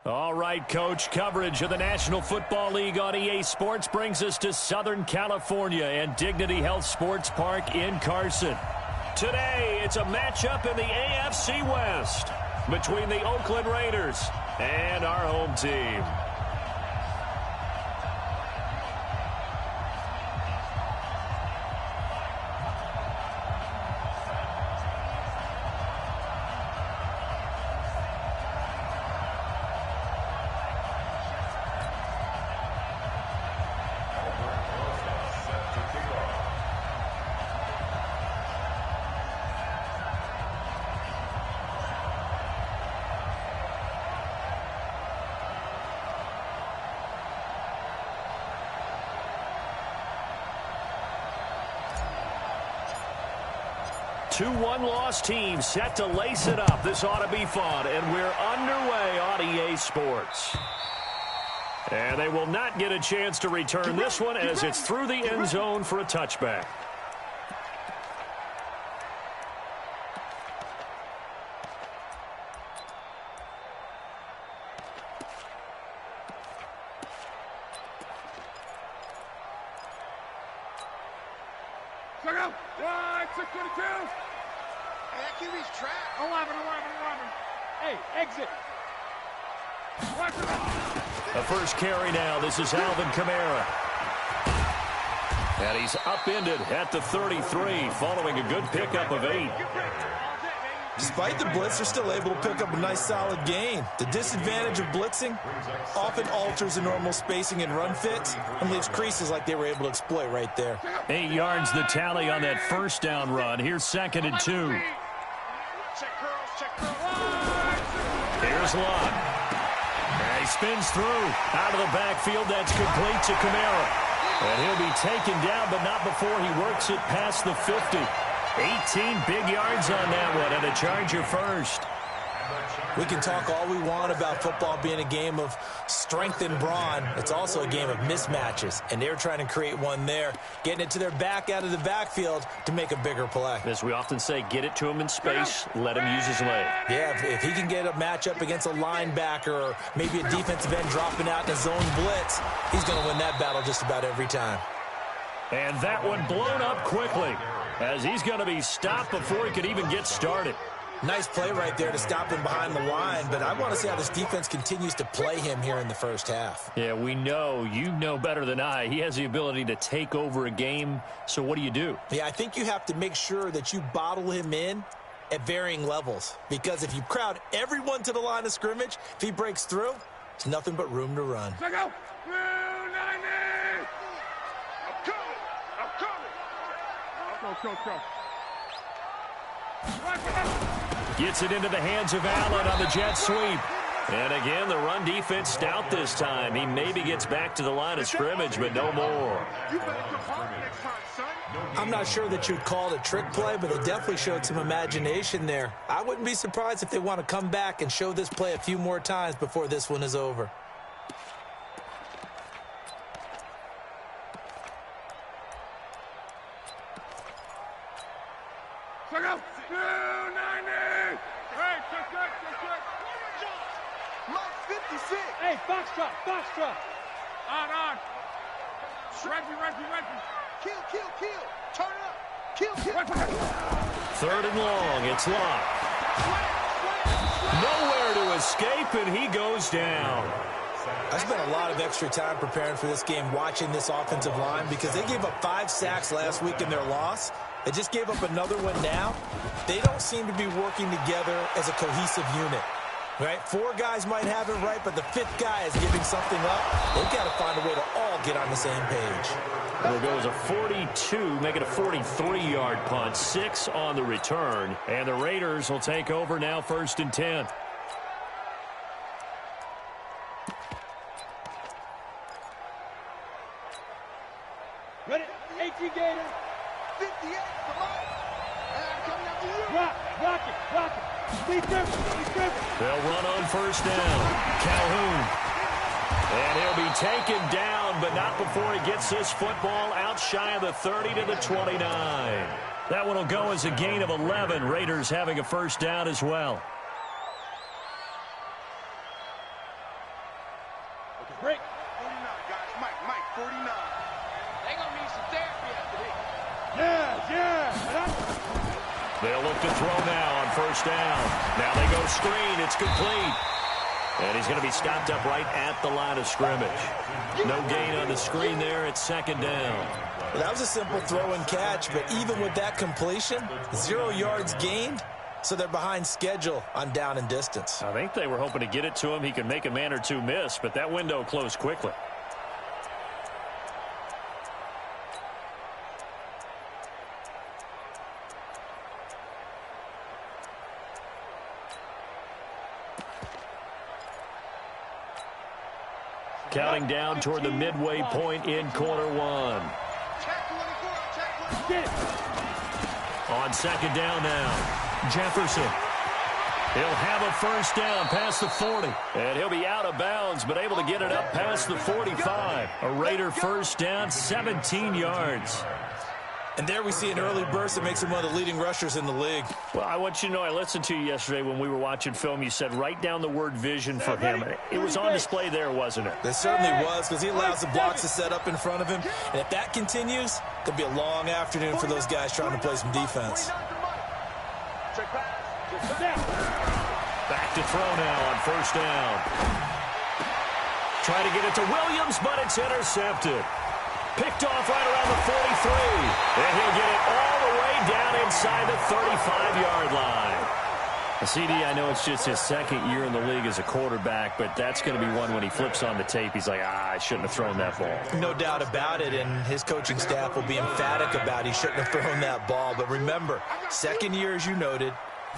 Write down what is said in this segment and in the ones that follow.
All right, Coach, coverage of the National Football League on EA Sports brings us to Southern California and Dignity Health Sports Park in Carson. Today, it's a matchup in the AFC West between the Oakland Raiders and our home team. Two one-loss teams set to lace it up. This ought to be fun, and we're underway on EA Sports. And they will not get a chance to return this one as it's through the end zone for a touchback. Check out. 622. Hey, that QB's trapped. 11. Hey, exit. A first carry now. This is Alvin Kamara. And he's upended at the 33 following a good pickup of 8. Despite the blitz, they're still able to pick up a nice solid gain. The disadvantage of blitzing often alters the normal spacing and run fits and leaves creases like they were able to exploit right there. 8 yards the tally on that first down run. Here's 2nd and 2. Here's Lott. And he spins through. Out of the backfield, that's complete to Kamara. And he'll be taken down, but not before he works it past the 50. 18 big yards on that one, and a Charger first. We can talk all we want about football being a game of strength and brawn. It's also a game of mismatches, and they're trying to create one there, getting it to their back out of the backfield to make a bigger play. As we often say, get it to him in space, let him use his leg. Yeah, if he can get a matchup against a linebacker or maybe a defensive end dropping out in a zone blitz, he's going to win that battle just about every time. And that one blown up quickly, as he's going to be stopped before he could even get started. Nice play right there to stop him behind the line, but I want to see how this defense continues to play him here in the first half. Yeah, we know, you know better than I, he has the ability to take over a game, so what do? Yeah, I think you have to make sure that you bottle him in at varying levels, because if you crowd everyone to the line of scrimmage, if he breaks through, it's nothing but room to run. Check out. 290. I'm coming. Go. Gets it into the hands of Allen on the jet sweep. And again, the run defense stout this time. He maybe gets back to the line of scrimmage, but no more. I'm not sure that you'd call it a trick play, but they definitely showed some imagination there. I wouldn't be surprised if they want to come back and show this play a few more times before this one is over. Check out. 290. Hey, check. Lock 56. Hey, Foxtrot. On. Reggie. Kill. Turn up. Kill. 3rd and long. It's Lott. Nowhere to escape, and he goes down. I spent a lot of extra time preparing for this game, watching this offensive line, because they gave up 5 sacks last week in their loss. They just gave up another one now. They don't seem to be working together as a cohesive unit. Right? 4 guys might have it right, but the 5th guy is giving something up. They've got to find a way to all get on the same page. It'll go as a 42, make it a 43-yard punt, 6 on the return. And the Raiders will take over now, 1st and 10. Ready? 18 Gator. 58. Come on. And I'm coming after you. Rock it. Be careful. They'll run on 1st down. Calhoun. And he'll be taken down, but not before he gets this football out shy of the 30 to the 29. That one will go as a gain of 11. Raiders having a 1st down as well. They'll look to throw now on first down. Now they go screen. It's complete. And he's going to be stopped up right at the line of scrimmage. No gain on the screen there. It's second down. Well, that was a simple throw and catch, but even with that completion, 0 yards gained, so they're behind schedule on down and distance. I think they were hoping to get it to him. He could make a man or two miss, but that window closed quickly. Counting down toward the midway point in quarter one. On second down now, Jefferson. He'll have a first down past the 40. And he'll be out of bounds, but able to get it up past the 45. A Raider first down, 17 yards. And there we see an early burst that makes him one of the leading rushers in the league. Well, I want you to know, I listened to you yesterday when we were watching film. You said write down the word vision for him. It was on display there, wasn't it? It certainly was, because he allows the blocks to set up in front of him. And if that continues, it'll be a long afternoon for those guys trying to play some defense. Back to throw now on first down. Try to get it to Williams, but it's intercepted. Picked off right around the 43. And he'll get it all the way down inside the 35-yard line. CD, I know it's just his second year in the league as a quarterback, but that's going to be one when he flips on the tape, he's like, I shouldn't have thrown that ball. No doubt about it, and his coaching staff will be emphatic about he shouldn't have thrown that ball. But remember, second year, as you noted,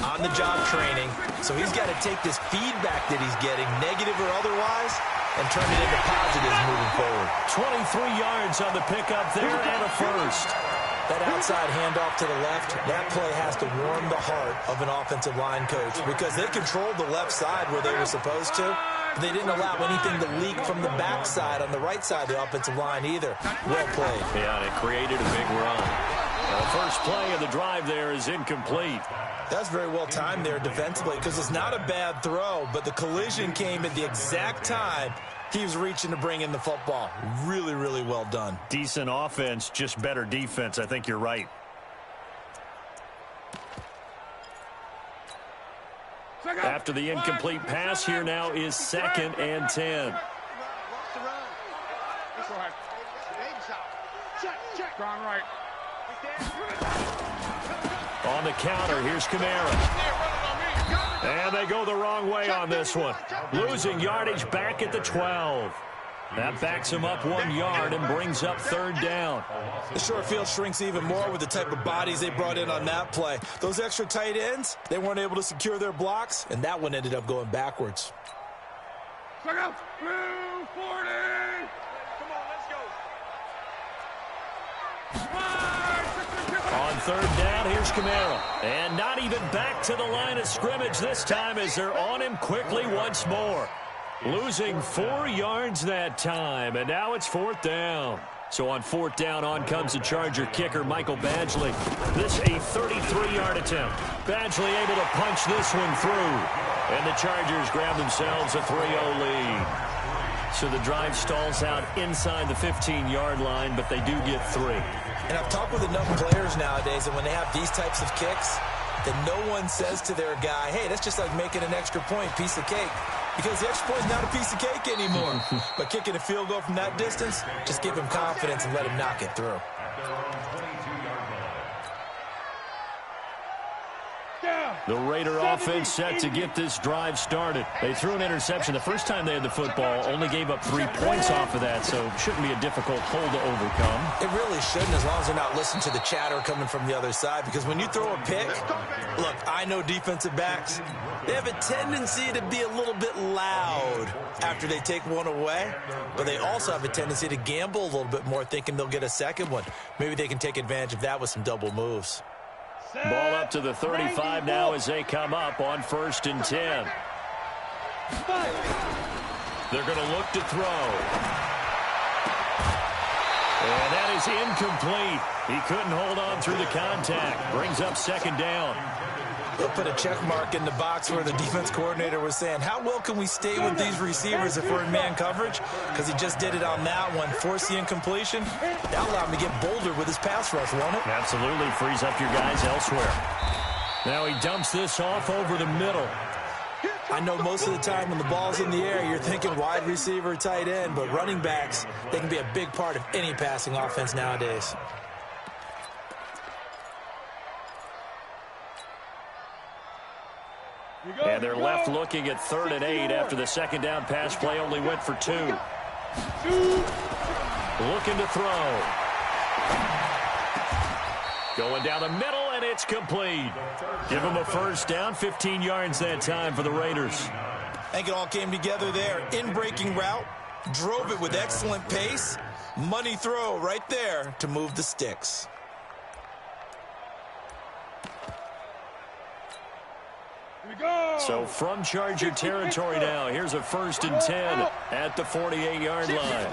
on-the-job training, so he's got to take this feedback that he's getting, negative or otherwise, and turn it into positives moving forward. 23 yards on the pickup there and a first. That outside handoff to the left, that play has to warm the heart of an offensive line coach because they controlled the left side where they were supposed to. They didn't allow anything to leak from the backside on the right side of the offensive line either. Well played. Yeah, and it created a big run. Now, the first play of the drive there is incomplete. That's very well timed there defensively because it's not a bad throw, but the collision came at the exact time he was reaching to bring in the football. Really, really well done. Decent offense, just better defense. I think you're right. After the incomplete pass, here now is 2nd and 10. Gone right. On the counter, here's Kamara. And they go the wrong way on this one. Losing yardage back at the 12. That backs him up 1 yard and brings up 3rd down. The short field shrinks even more with the type of bodies they brought in on that play. Those extra tight ends, they weren't able to secure their blocks, and that one ended up going backwards. Blue 40. Come on, let's go. On 3rd down, here's Kamara. And not even back to the line of scrimmage this time as they're on him quickly once more. Losing 4 yards that time, and now it's 4th down. So on 4th down, on comes the Charger kicker, Michael Badgley. This a 33-yard attempt. Badgley able to punch this one through. And the Chargers grab themselves a 3-0 lead. So the drive stalls out inside the 15-yard line, but they do get 3. And I've talked with enough players nowadays that when they have these types of kicks, that no one says to their guy, hey, that's just like making an extra point, piece of cake. Because the extra point is not a piece of cake anymore. But kicking a field goal from that distance, just give him confidence and let him knock it through. The Raider offense set to get this drive started. They threw an interception the first time they had the football, only gave up 3 points off of that, so it shouldn't be a difficult hole to overcome. It really shouldn't, as long as they're not listening to the chatter coming from the other side, because when you throw a pick, look, I know defensive backs, they have a tendency to be a little bit loud after they take one away, but they also have a tendency to gamble a little bit more, thinking they'll get a second one. Maybe they can take advantage of that with some double moves. Ball up to the 35 now as they come up on 1st and 10. They're going to look to throw. And that is incomplete. He couldn't hold on through the contact. Brings up 2nd down. They'll put a check mark in the box where the defense coordinator was saying, how well can we stay with these receivers if we're in man coverage? Because he just did it on that one. Force the incompletion. That allowed him to get bolder with his pass rush, won't it? Absolutely. Frees up your guys elsewhere. Now he dumps this off over the middle. I know most of the time when the ball's in the air, you're thinking wide receiver, tight end, but running backs, they can be a big part of any passing offense nowadays. And they're left looking at 3rd and 8 after the second down pass play only went for 2. Looking to throw. Going down the middle, and it's complete. Give them a first down, 15 yards that time for the Raiders. I think it all came together there. In-breaking route, drove it with excellent pace. Money throw right there to move the sticks. So from Charger territory now, here's a 1st and 10 at the 48-yard line.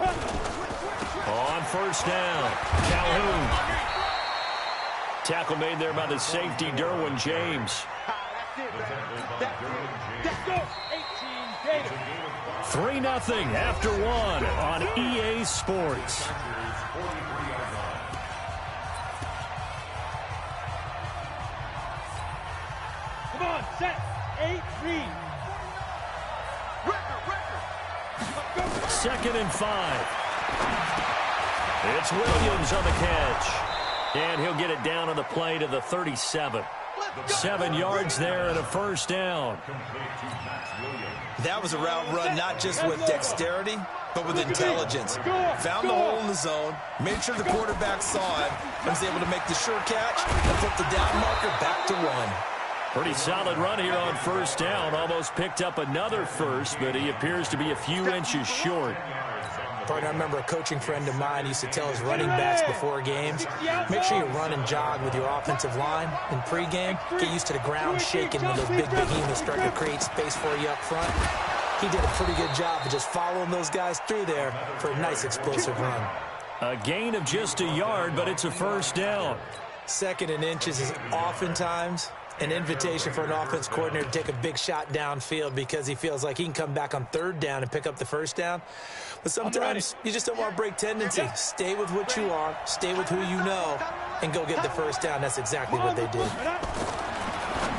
On first down, Calhoun. Tackle made there by the safety, Derwin James. 3-0 after 1 on EA Sports. Come on, set, 8, read. 2nd and 5. It's Williams on the catch. And he'll get it down on the play to the 37. 7 yards there and a first down. That was a route run not just with dexterity, but with intelligence. Found the hole in the zone, made sure the quarterback saw it, and was able to make the sure catch and put the down marker back to run. Pretty solid run here on first down. Almost picked up another first, but he appears to be a few inches short. Partner, I remember a coaching friend of mine used to tell his running backs before games, make sure you run and jog with your offensive line in pregame. Get used to the ground shaking when those big behemoths start to create space for you up front. He did a pretty good job of just following those guys through there for a nice explosive run. A gain of just a yard, but it's a first down. 2nd and inches is oftentimes an invitation for an offense coordinator to take a big shot downfield because he feels like he can come back on 3rd down and pick up the first down. But sometimes you just don't want to break tendency. Stay with what you are, stay with who you know, and go get the first down. That's exactly what they did.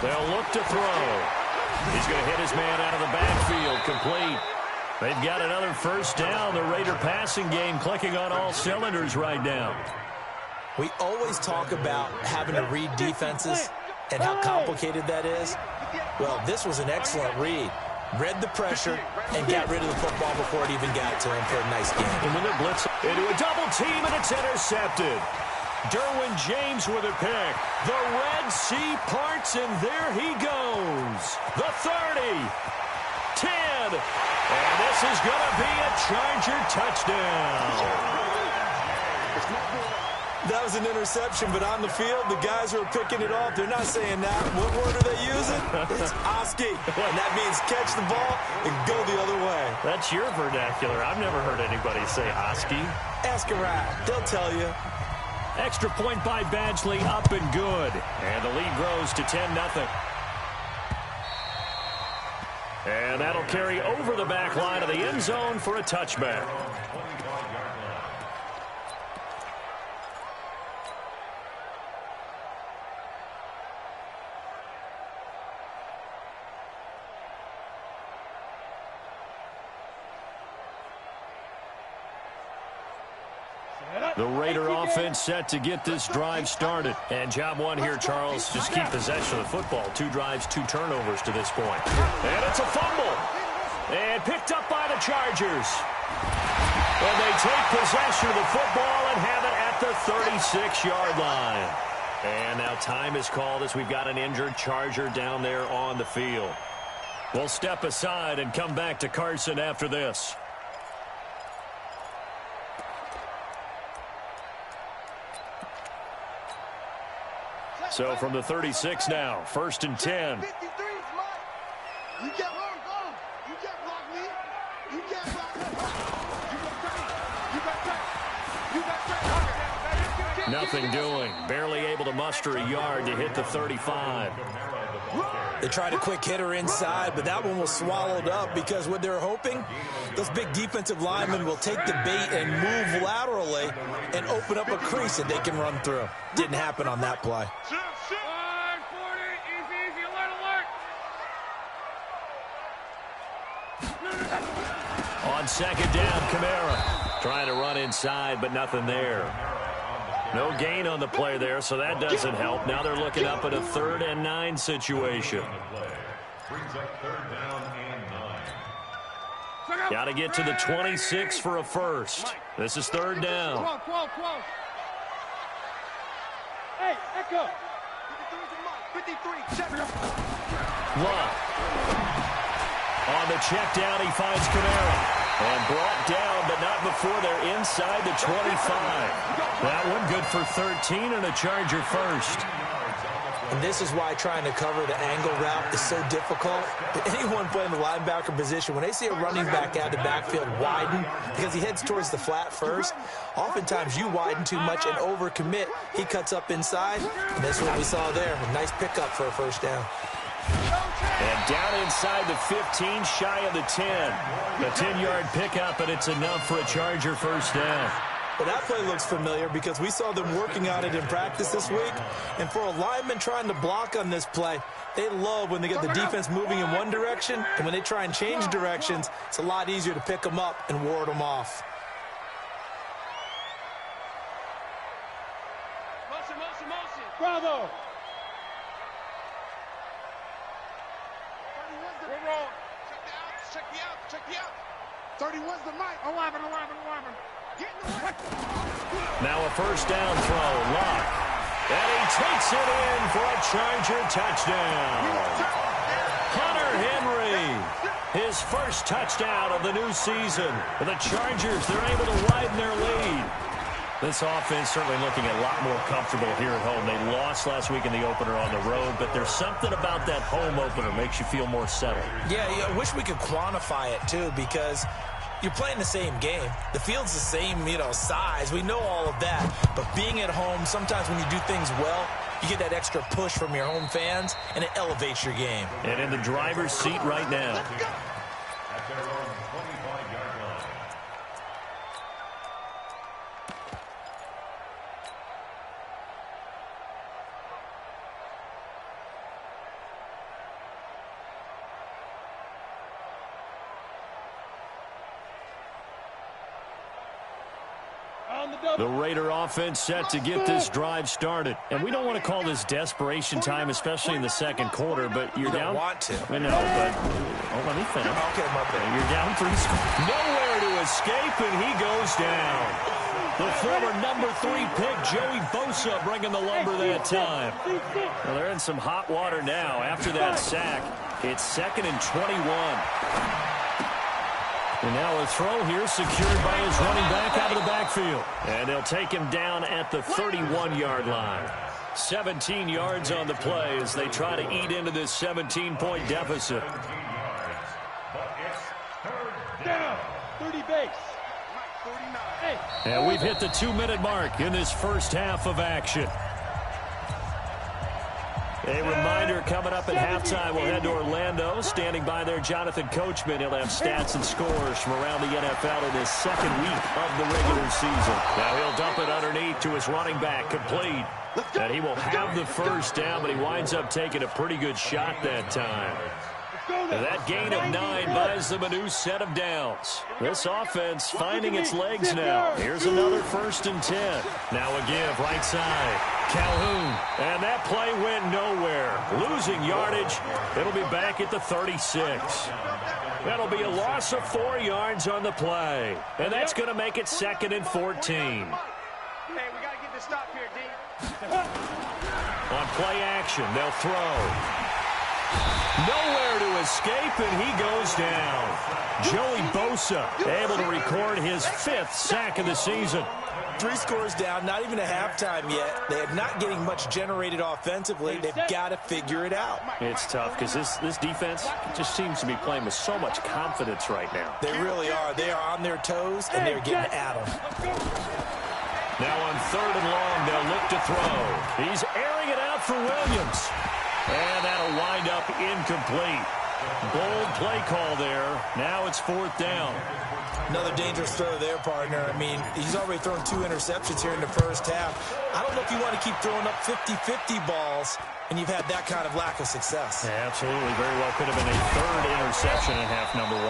They'll look to throw. He's going to hit his man out of the backfield, complete. They've got another first down. The Raider passing game clicking on all cylinders right now. We always talk about having to read defenses and how complicated that is. Well, this was an excellent read. Read the pressure and got rid of the football before it even got to him for a nice game. And then they blitz into a double team, and it's intercepted. Derwin James with a pick. The Red Sea parts, and there he goes. The 30, 10, and this is going to be a Charger touchdown. That was an interception, but on the field, the guys who are picking it off, they're not saying that. What word are they using? It's Oski, and that means catch the ball and go the other way. That's your vernacular. I've never heard anybody say Oski. Ask around. They'll tell you. Extra point by Badgley, up and good. And the lead grows to 10-0. And that'll carry over the back line of the end zone for a touchback. The Raider offense set to get this drive started. And job one here, Charles, just keep possession of the football. 2 drives, 2 turnovers to this point. And it's a fumble. And picked up by the Chargers. And they take possession of the football and have it at the 36-yard line. And now time is called as we've got an injured Charger down there on the field. We'll step aside and come back to Carson after this. So from the 36 now, 1st and 10. 53 is mine. You can't run ball. You can't block me. You can't block me. You got track. Nothing doing. Barely able to muster a yard to hit the 35. They tried a quick hitter inside, but that one was swallowed up because what they're hoping, those big defensive linemen will take the bait and move laterally and open up a crease that they can run through. Didn't happen on that play. On second down, Kamara trying to run inside, but nothing there. No gain on the play there, so that doesn't help. Now they're looking up at a 3rd and 9 situation. Got to get to the 26 for a first. This is 3rd down. Hey, Echo. 53, check it. Love. On the check down, he finds Kamara. And brought down, but not before they're inside the 25. That one good for 13 and a Charger first. And this is why trying to cover the angle route is so difficult. Anyone playing the linebacker position, when they see a running back out of the backfield widen, because he heads towards the flat first, oftentimes you widen too much and overcommit. He cuts up inside, and that's what we saw there. A nice pickup for a first down. And down inside the 15, shy of the 10. A 10-yard pickup, and it's enough for a Charger first down. Well, that play looks familiar because we saw them working on it in practice this week. And for a lineman trying to block on this play, they love when they get the defense moving in one direction. And when they try and change directions, it's a lot easier to pick them up and ward them off. Motion. Bravo. Check the out. 31's the mic. 11. Get in the way. Now a first down throw. Locke. And he takes it in for a Charger touchdown. Hunter Henry. His first touchdown of the new season. The Chargers, they're able to widen their lead. This offense certainly looking a lot more comfortable here at home. They lost last week in the opener on the road, but there's something about that home opener makes you feel more settled. Yeah, I wish we could quantify it, too, because you're playing the same game. The field's the same, size. We know all of that. But being at home, sometimes when you do things well, you get that extra push from your home fans, and it elevates your game. And in the driver's seat right now. The Raider offense set to get this drive started. And we don't want to call this desperation time, especially in the second quarter, but you're down. You don't want to. I know, but let me finish. Okay, my bad. You're down 3 scores. Nowhere to escape, and he goes down. The former number 3 pick, Joey Bosa, bringing the lumber that time. Well, they're in some hot water now. After that sack, it's 2nd and 21. And now a throw here secured by his running back out of the backfield. And they'll take him down at the 31-yard line. 17 yards on the play as they try to eat into this 17-point deficit. Down. 30 base. And we've hit the 2-minute mark in this first half of action. A reminder coming up at halftime. We'll head to Orlando. Standing by there, Jonathan Coachman. He'll have stats and scores from around the NFL in his second week of the regular season. Now he'll dump it underneath to his running back, complete. And he will have the first down, but he winds up taking a pretty good shot that time. That gain of 9 buys them a new set of downs. This offense finding its legs now. Here's another 1st and 10. Now a give right side. Calhoun. And that play went nowhere. Losing yardage. It'll be back at the 36. That'll be a loss of 4 yards on the play. And that's going to make it 2nd and 14. Hey, we got to get this stop here, D. On play action, they'll throw. Nowhere to escape, and he goes down. Joey Bosa able to record his 5th sack of the season. 3 scores down, not even a halftime yet. They are not getting much generated offensively. They've got to figure it out. It's tough because this defense just seems to be playing with so much confidence right now. They really are. They are on their toes, and they're getting at them. Now on 3rd and long, they'll look to throw. He's airing it out for Williams. And that'll wind up incomplete. Bold play call there. Now it's 4th down. Another dangerous throw there, partner. I mean, he's already thrown 2 interceptions here in the first half. I don't know if you want to keep throwing up 50-50 balls, and you've had that kind of lack of success. Yeah, absolutely. Very well could have been a 3rd interception in half number 1.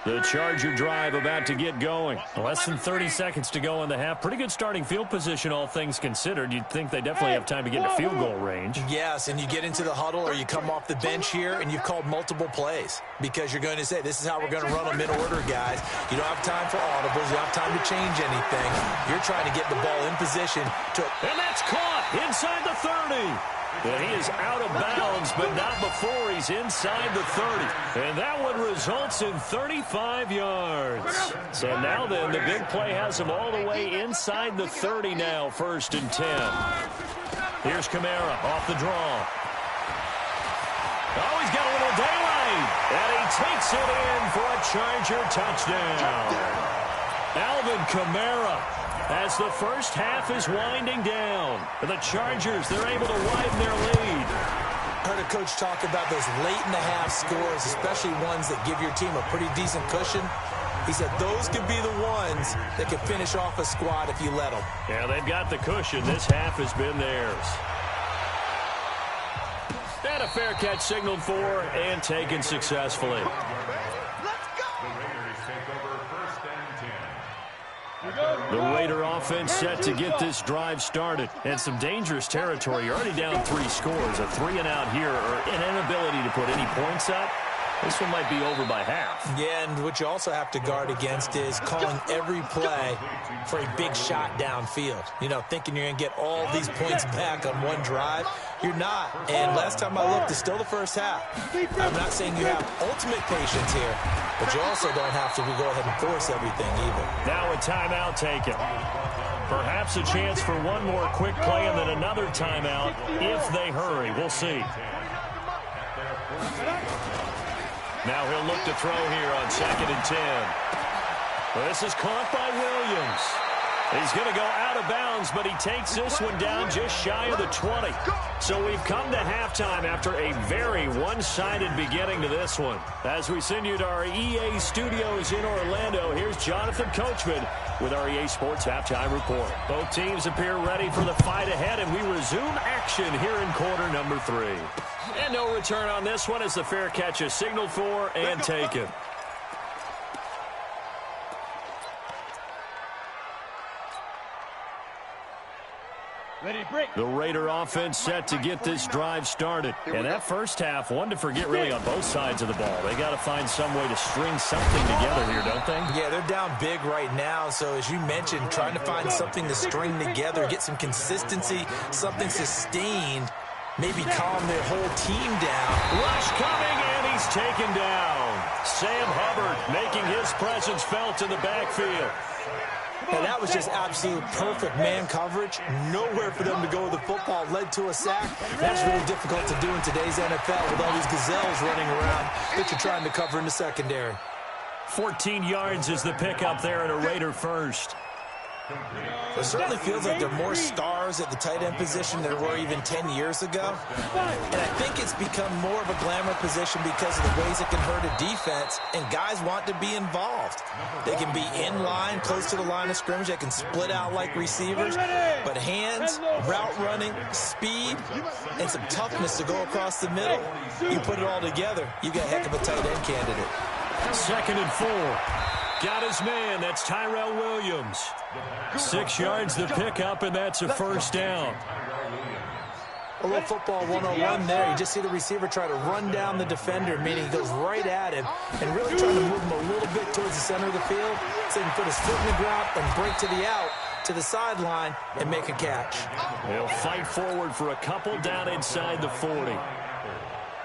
The Charger drive about to get going. Less than 30 seconds to go in the half. Pretty good starting field position, all things considered. You'd think they definitely have time to get into field goal range. Yes, and you get into the huddle or you come off the bench here and you've called multiple plays because you're going to say, this is how we're going to run them in order, guys. You don't have time for audibles. You don't have time to change anything. You're trying to get the ball in position to... And that's caught inside the 30. And he is out of bounds, but not before he's inside the 30. And that one results in 35 yards. So now then, the big play has him all the way inside the 30 now, 1st and 10. Here's Kamara off the draw. Oh, he's got a little daylight. And he takes it in for a Charger touchdown. Alvin Kamara, as the first half is winding down. The Chargers, they're able to widen their lead. Heard a coach talk about those late-in-the-half scores, especially ones that give your team a pretty decent cushion. He said those could be the ones that could finish off a squad if you let them. Yeah, they've got the cushion. This half has been theirs. And a fair catch signaled for and taken successfully. The Raider offense set to get this drive started. And some dangerous territory. You're already down 3 scores. A 3-and-out here or an inability to put any points up. This one might be over by half. Yeah, and what you also have to guard against is calling every play for a big shot downfield. You know, thinking you're going to get all these points back on one drive. You're not. And last time I looked, it's still the first half. I'm not saying you have ultimate patience here, but you also don't have to go ahead and force everything either. Now a timeout taken. Perhaps a chance for one more quick play and then another timeout if they hurry. We'll see. Now he'll look to throw here on 2nd and 10. This is caught by Williams. He's going to go out of bounds, but he takes this one down just shy of the 20. So we've come to halftime after a very one-sided beginning to this one. As we send you to our EA studios in Orlando, here's Jonathan Coachman with our EA Sports Halftime Report. Both teams appear ready for the fight ahead, and we resume action here in quarter number 3. And no return on this one as the fair catch is signaled for and taken. The Raider offense set to get this drive started. And that first half, one to forget really on both sides of the ball. They got to find some way to string something together here, don't they? Yeah, they're down big right now. So as you mentioned, trying to find something to string together, get some consistency, something sustained, maybe calm their whole team down. Rush coming, and he's taken down. Sam Hubbard making his presence felt in the backfield. And that was just absolute perfect man coverage. Nowhere for them to go with the football. Led to a sack. That's really difficult to do in today's NFL with all these gazelles running around that you're trying to cover in the secondary. 14 yards is the pickup there at a Raider first. It certainly feels like there are more stars at the tight end position than there were even 10 years ago. And I think it's become more of a glamour position because of the ways it can hurt a defense, and guys want to be involved. They can be in line, close to the line of scrimmage. They can split out like receivers. But hands, route running, speed, and some toughness to go across the middle, you put it all together, you got a heck of a tight end candidate. 2nd and 4. Got his man. That's Tyrell Williams. 6 yards the pickup, and that's a first down. A little football 101 there. You just see the receiver try to run down the defender, meaning he goes right at him and really trying to move him a little bit towards the center of the field so he can put his foot in the ground and break to the out, to the sideline, and make a catch. He'll fight forward for a couple down inside the 40.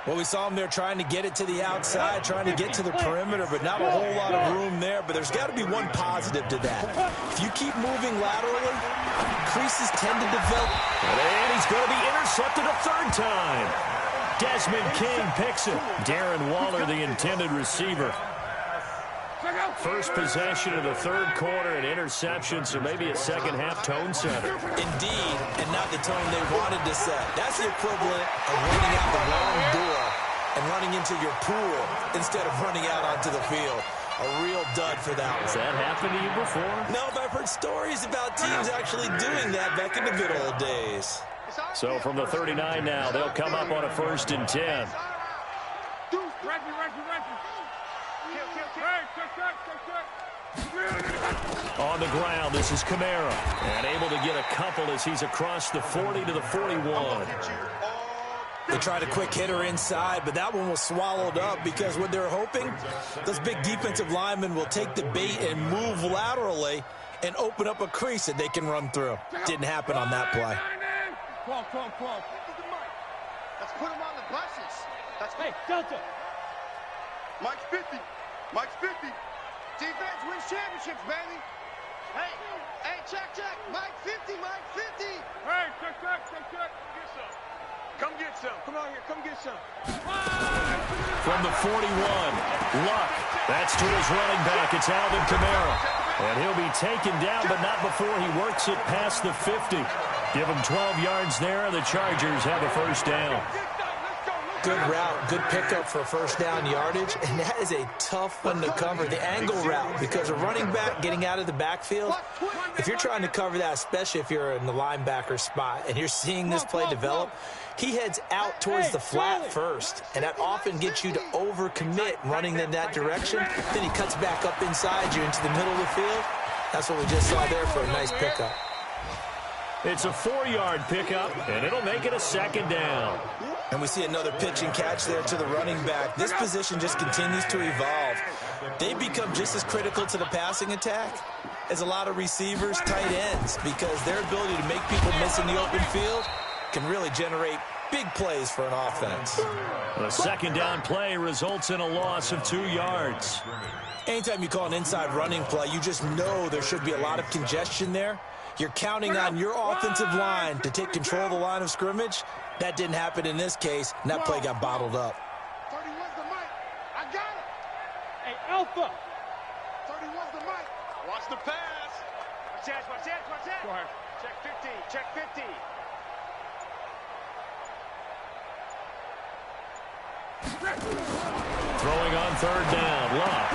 Well, we saw him there trying to get it to the outside, trying to get to the perimeter, but not a whole lot of room there. But there's got to be one positive to that. If you keep moving laterally, creases tend to develop. And he's going to be intercepted a 3rd time. Desmond King picks it. Darren Waller, the intended receiver. First possession of the 3rd quarter, an interception, so maybe a second-half tone setter. Indeed, and not the tone they wanted to set. That's the equivalent of running out the wrong door and running into your pool instead of running out onto the field. A real dud for that one. Has that happened to you before? No, but I've heard stories about teams actually doing that back in the good old days. So from the 39 now, they'll come up on a 1st and 10. On the ground, this is Kamara. And able to get a couple as he's across the 40 to the 41. They tried a quick hitter inside, but that one was swallowed up because what they're hoping, those big defensive linemen will take the bait and move laterally and open up a crease that they can run through. Didn't happen on that play. Let's put him on the buses. Hey, Delta. Mike's 50. Mike's 50. Defense wins championships, baby. Hey, check. Mike 50, Mike 50. Hey, check. Get some. Come get some. Come out here. Come get some. From the 41, Luck. That's to his running back. It's Alvin Kamara. And he'll be taken down, but not before he works it past the 50. Give him 12 yards there, and the Chargers have a first down. Good route, good pickup for first down yardage, and that is a tough one to cover, the angle route, because a running back getting out of the backfield, if you're trying to cover that, especially if you're in the linebacker spot and you're seeing this play develop, he heads out towards the flat first, and that often gets you to overcommit running in that direction. Then he cuts back up inside you into the middle of the field. That's what we just saw there for a nice pickup. It's a 4-yard pickup, and it'll make it a second down. And we see another pitch and catch there to the running back. This position just continues to evolve. They become just as critical to the passing attack as a lot of receivers, tight ends, because their ability to make people miss in the open field can really generate big plays for an offense. The second down play results in a loss of 2 yards. Anytime you call an inside running play, you just know there should be a lot of congestion there. You're counting on your offensive line to take control of the line of scrimmage. That didn't happen in this case, and that play got bottled up. 31's the mic. I got it. Hey, Alpha. 31's the mic. Watch the pass. Watch that. Go ahead. Check 50. Throwing on third down, Luck.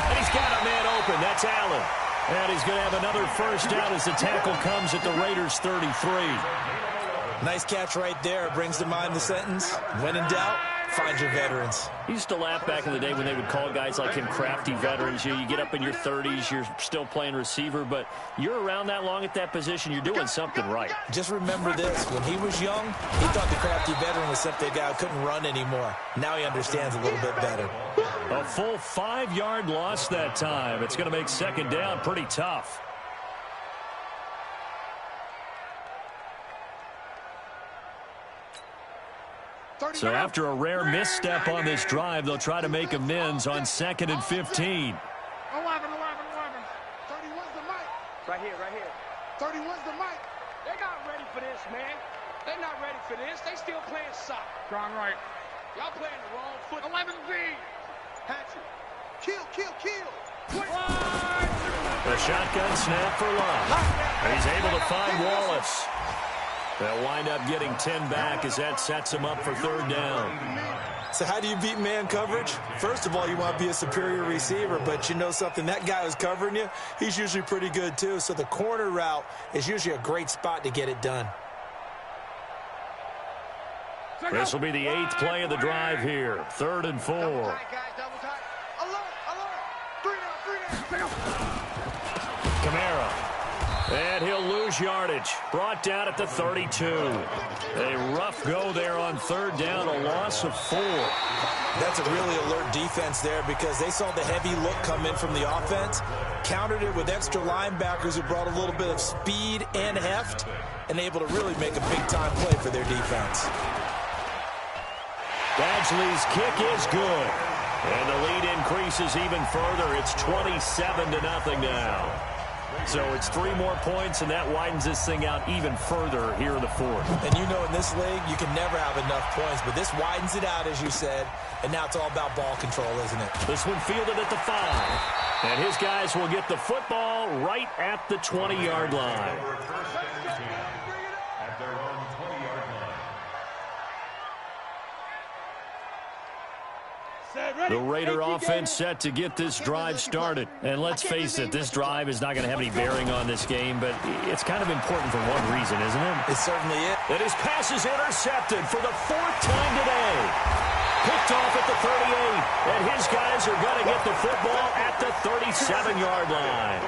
And he's got a man open. That's Allen. And he's going to have another first down as the tackle comes at the Raiders' 33. Nice catch right there. Brings to mind the sentence, when in doubt, find your veterans. He used to laugh back in the day when they would call guys like him crafty veterans. You get up in your 30s, you're still playing receiver, but you're around that long at that position, you're doing something right. Just remember this. When he was young, he thought the crafty veteran was simply a guy who couldn't run anymore. Now he understands a little bit better. A full 5-yard loss that time. It's going to make second down pretty tough. So after a rare misstep on this drive, they'll try to make amends on 2nd and 15. 11. 31's the mic. Right here. 31's the mic. They're not ready for this, man. They're not ready for this. They still playing soccer. Strong right. Y'all playing the wrong foot. 11B. Patrick. Kill. The shotgun snap for Luck. He's able to find Wallace. They'll wind up getting 10 back as that sets him up for third down. So how do you beat man coverage? First of all, you want to be a superior receiver, but you know something, that guy who's covering you, he's usually pretty good too. So the corner route is usually a great spot to get it done. This will be the 8th play of the drive here. 3rd and 4. Double tight, guys. Double tight. Alert. 3 down. Kamara. And he'll lose yardage. Brought down at the 32. A rough go there on third down, a loss of 4. That's a really alert defense there because they saw the heavy look come in from the offense, countered it with extra linebackers who brought a little bit of speed and heft, and able to really make a big-time play for their defense. Badgley's kick is good. And the lead increases even further. It's 27-0 now. So it's 3 more points, and that widens this thing out even further here in the 4th. And you know in this league, you can never have enough points, but this widens it out, as you said, and now it's all about ball control, isn't it? This one fielded at the 5. And his guys will get the football right at the 20-yard line. The Raider offense set to get this drive started. And let's face it, this drive is not going to have any bearing on this game, but it's kind of important for one reason, isn't it? It certainly is. And his pass is intercepted for the 4th time today. Picked off at the 38, and his guys are going to get the football at the 37-yard line.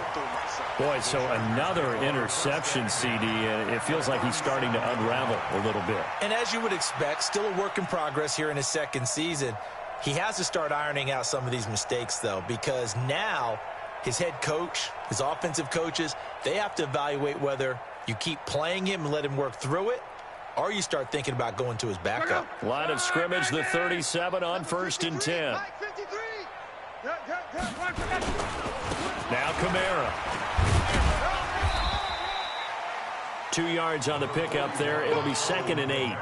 Boy, so another interception, CD, and it feels like he's starting to unravel a little bit. And as you would expect, still a work in progress here in his second season. He has to start ironing out some of these mistakes, though, because now his head coach, his offensive coaches, they have to evaluate whether you keep playing him and let him work through it, or you start thinking about going to his backup. Line of scrimmage, the 37 on 1st and 10. Now Kamara. 2 yards on the pickup there. It'll be 2nd and 8.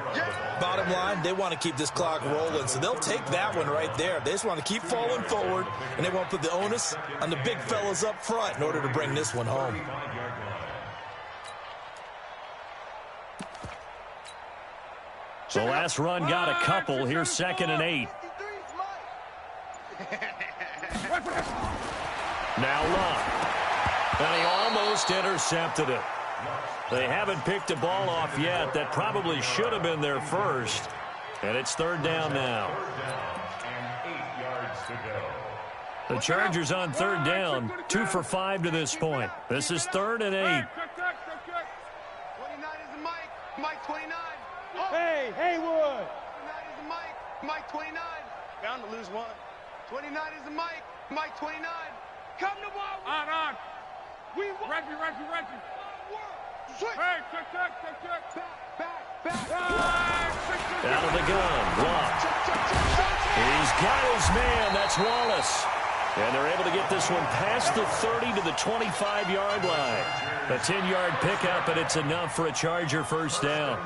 Bottom line, they want to keep this clock rolling, so they'll take that one right there. They just want to keep falling forward, and they want to put the onus on the big fellas up front in order to bring this one home. The last run got a couple. Here's 2nd and 8. Now Love. And he almost intercepted it. They haven't picked a ball off yet. That probably should have been their first. And it's 3rd down now. The Chargers on 3rd down. 2 for 5 to this point. This is 3rd and 8. 29 is the Mike. Mike 29. Oh. Hey, Haywood. 29 is the Mike. Mike 29. Bound to lose one. 29 is the Mike. Mike 29. Come to ball. On. We Reggie. Hey, check. Back. Out of the gun. Love. He's got his man. That's Wallace. And they're able to get this one past the 30 to the 25-yard line. A 10-yard pickup, and it's enough for a Charger first down.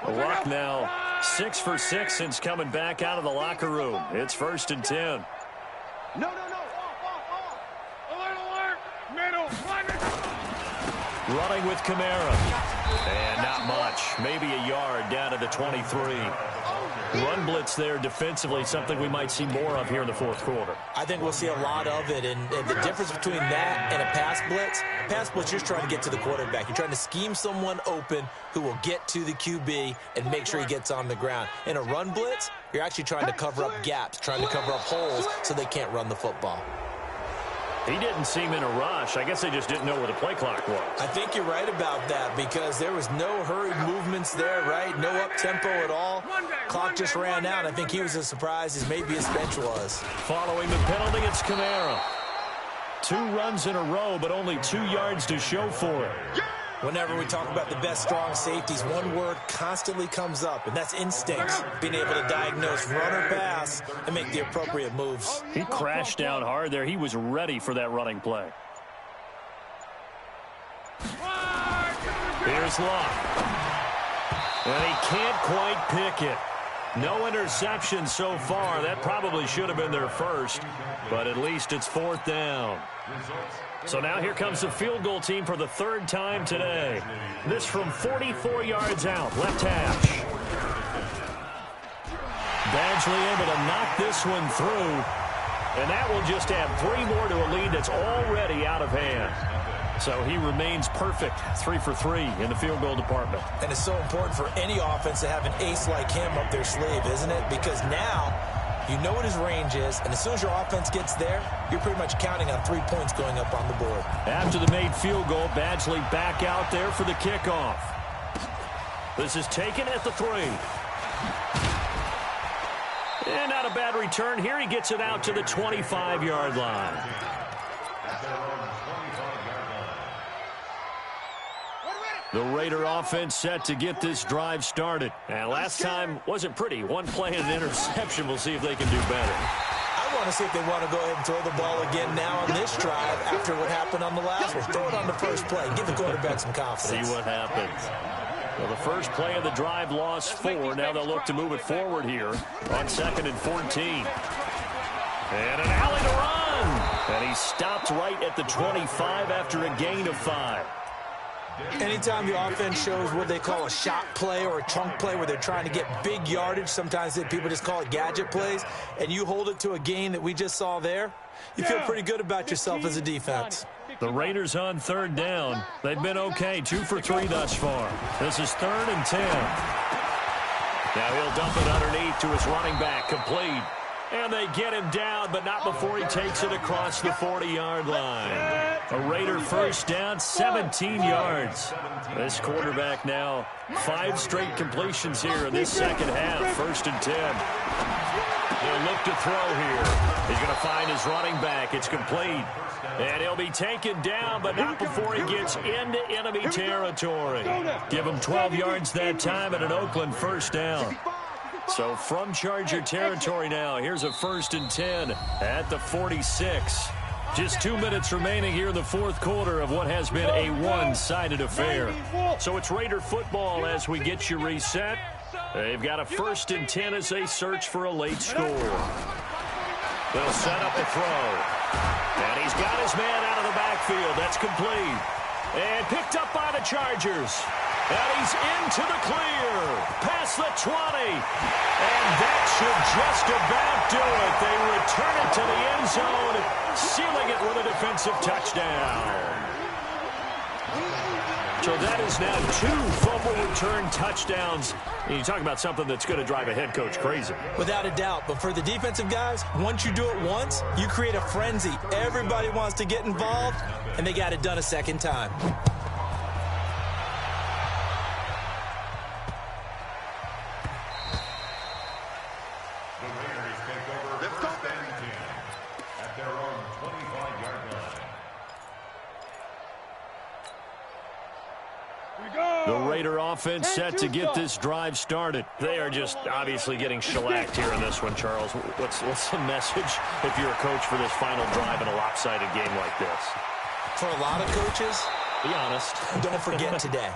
Luck now 6 for 6 since coming back out of the locker room. It's 1st and 10. No. Off. Alert. Middle. Running with Kamara. And not much. Maybe a yard down to the 23. Run blitz there defensively, something we might see more of here in the 4th quarter. I think we'll see a lot of it, and the difference between that and a pass blitz, you're trying to get to the quarterback. You're trying to scheme someone open who will get to the QB and make sure he gets on the ground. In a run blitz, you're actually trying to cover up gaps, trying to cover up holes so they can't run the football. He didn't seem in a rush. I guess they just didn't know where the play clock was. I think you're right about that because there was no hurried movements there, right? No up-tempo at all. Clock just ran out. I think he was as surprised as maybe his bench was. Following the penalty, it's Kamara. 2 runs in a row, but only 2 yards to show for it. Whenever we talk about the best strong safeties, one word constantly comes up, and that's instinct. Being able to diagnose run or pass and make the appropriate moves. He crashed down hard there. He was ready for that running play. Here's Luck. And he can't quite pick it. No interception so far. That probably should have been their first, but at least it's 4th down. So now here comes the field goal team for the 3rd time today. This from 44 yards out, left hash. Badgley able to knock this one through, and that will just add 3 more to a lead that's already out of hand. So he remains perfect, 3 for 3 in the field goal department. And it's so important for any offense to have an ace like him up their sleeve, isn't it? Because now you know what his range is, and as soon as your offense gets there, you're pretty much counting on 3 points going up on the board. After the made field goal, Badgley back out there for the kickoff. This is taken at the 3. And not a bad return here. He gets it out to the 25-yard line. The Raider offense set to get this drive started. And last time wasn't pretty. 1 play and an interception. We'll see if they can do better. I want to see if they want to go ahead and throw the ball again now on this drive after what happened on the last one. Throw it on the first play. Give the quarterback some confidence. See what happens. Well, the first play of the drive lost 4. Now they'll look to move it forward here on 2nd and 14. And an alley to run. And he stopped right at the 25 after a gain of 5. Anytime the offense shows what they call a shot play or a chunk play where they're trying to get big yardage, sometimes people just call it gadget plays, and you hold it to a gain that we just saw there, you feel pretty good about yourself as a defense. The Raiders on third down. They've been okay, 2 for 3 thus far. This is 3rd and 10. Now he'll dump it underneath to his running back, complete. And they get him down, but not before he takes it across the 40-yard line. A Raider first down, 17 yards. This quarterback now 5 straight completions here in this second half. 1st and 10. He'll look to throw here. He's going to find his running back. It's complete. And he'll be taken down, but not before he gets into enemy territory. Give him 12 yards that time and an Oakland first down. So from Charger territory now, here's a 1st and 10 at the 46. Just 2 minutes remaining here in the 4th quarter of what has been a one-sided affair. So it's Raider football as we get you reset. They've got a 1st and 10 as they search for a late score. They'll set up a throw. And he's got his man out of the backfield. That's complete. And picked up by the Chargers. And he's into the clear. Past the 20. And that should just about do it. They return it to the end zone, sealing it with a defensive touchdown. So that is now 2 fumble return touchdowns. And you talk about something that's going to drive a head coach crazy. Without a doubt. But for the defensive guys, once you do it once, you create a frenzy. Everybody wants to get involved, and they got it done a second time. The Raider offense set to get this drive started. They are just obviously getting shellacked here in this one, Charles. What's the message if you're a coach for this final drive in a lopsided game like this? For a lot of coaches, be honest. Don't forget today.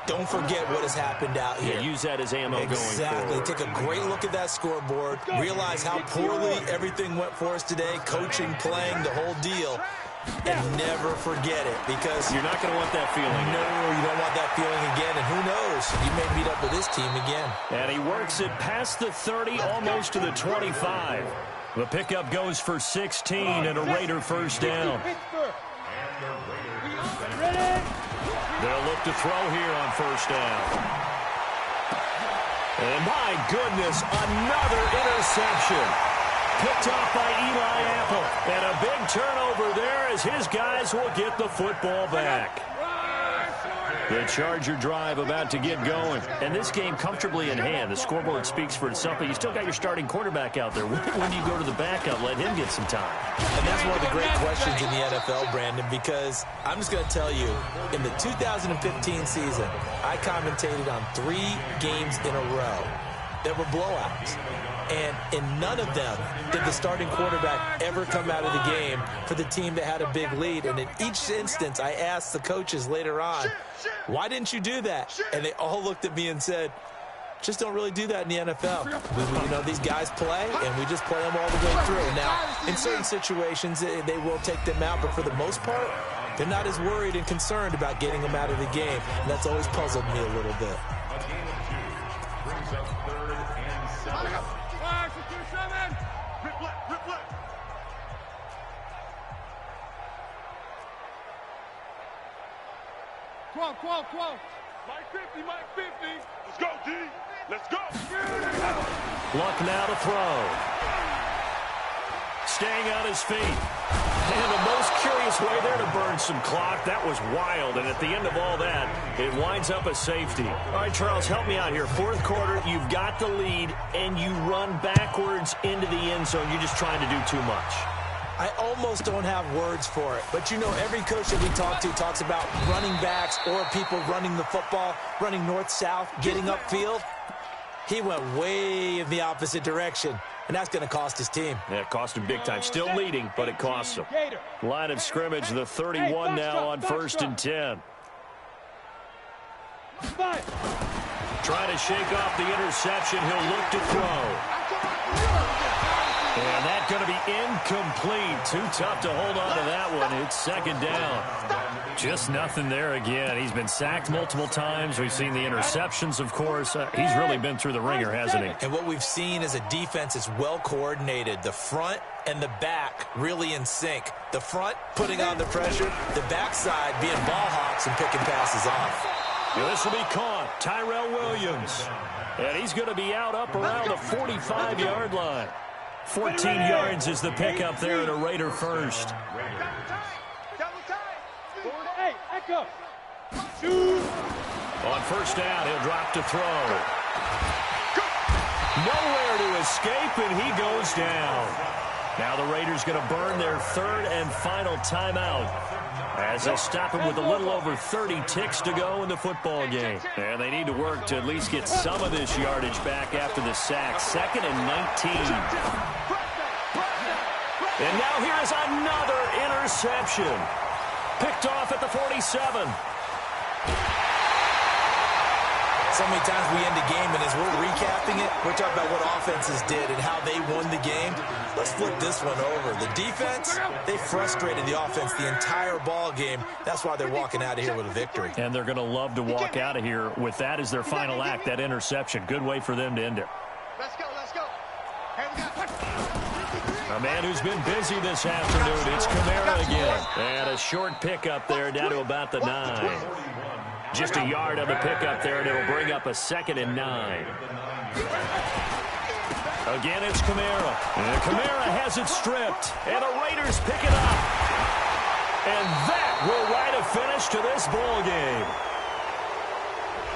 Don't forget what has happened out here. Yeah, use that as ammo going forward. Exactly. Take a great look at that scoreboard. Realize how poorly everything went for us today. Coaching, playing, the whole deal. And never forget it, because you're not going to want that feeling. No, you don't want that feeling again. And who knows? You may meet up with this team again. And he works it past the 30, almost to the 25. The pickup goes for 16 and a Raider first down. They'll look to throw here on first down. And my goodness, another interception. Picked off by Eli Apple. And a big turnover there as his guys will get the football back. The Charger drive about to get going. And this game comfortably in hand. The scoreboard speaks for itself, but you still got your starting quarterback out there. When do you go to the backup? Let him get some time. And that's one of the great questions in the NFL, Brandon, because I'm just going to tell you, in the 2015 season, I commentated on 3 games in a row that were blowouts. And in none of them did the starting quarterback ever come out of the game for the team that had a big lead. And in each instance, I asked the coaches later on, why didn't you do that? And they all looked at me and said, just don't really do that in the NFL. You know, these guys play, and we just play them all the way through. Now, in certain situations, they will take them out, but for the most part, they're not as worried and concerned about getting them out of the game. And that's always puzzled me a little bit. Quote. Mike 50. Let's go, D. Let's go. Luck now to throw. Staying on his feet. And the most curious way there to burn some clock. That was wild. And at the end of all that, it winds up a safety. All right, Charles, help me out here. 4th quarter, you've got the lead, and you run backwards into the end zone. You're just trying to do too much. I almost don't have words for it. But, you know, every coach that we talk to talks about running backs or people running the football, running north-south, getting upfield. He went way in the opposite direction, and that's going to cost his team. Yeah, it cost him big time. Still leading, but it costs him. Line of scrimmage, the 31 now on 1st and 10. Trying to shake off the interception. He'll look to throw. And that's going to be incomplete. Too tough to hold on to that one. It's second down. Just nothing there again. He's been sacked multiple times. We've seen the interceptions, of course. He's really been through the ringer, hasn't he? And what we've seen is a defense that's well coordinated. The front and the back really in sync. The front putting on the pressure. The backside being ball hawks and picking passes off. This will be caught. Tyrell Williams. And he's going to be out up around the 45-yard line. 14 yards is the pickup there at a Raider first. On first down, he'll drop to throw. Nowhere to escape, and he goes down. Now the Raiders going to burn their third and final timeout as they'll stop him with a little over 30 ticks to go in the football game. And they need to work to at least get some of this yardage back after the sack. Second and 19. And now here is another interception. Picked off at the 47. So many times we end a game, and as we're recapping it, we're talking about what offenses did and how they won the game. Let's flip this one over. The defense, they frustrated the offense the entire ball game. That's why they're walking out of here with a victory. And they're going to love to walk out of here with that as their final act, that interception. Good way for them to end it. Let's go, let's go. Hey, we got a man who's been busy this afternoon. It's Kamara again. And a short pickup there down to about the 9. Just a yard on the pickup there, and it'll bring up a second and 9. Again, it's Kamara. And Kamara has it stripped, and the Raiders pick it up. And that will write a finish to this ball game.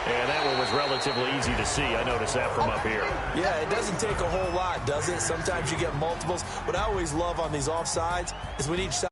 And that one was relatively easy to see. I noticed that from up here. Yeah, it doesn't take a whole lot, does it? Sometimes you get multiples. What I always love on these offsides is when each side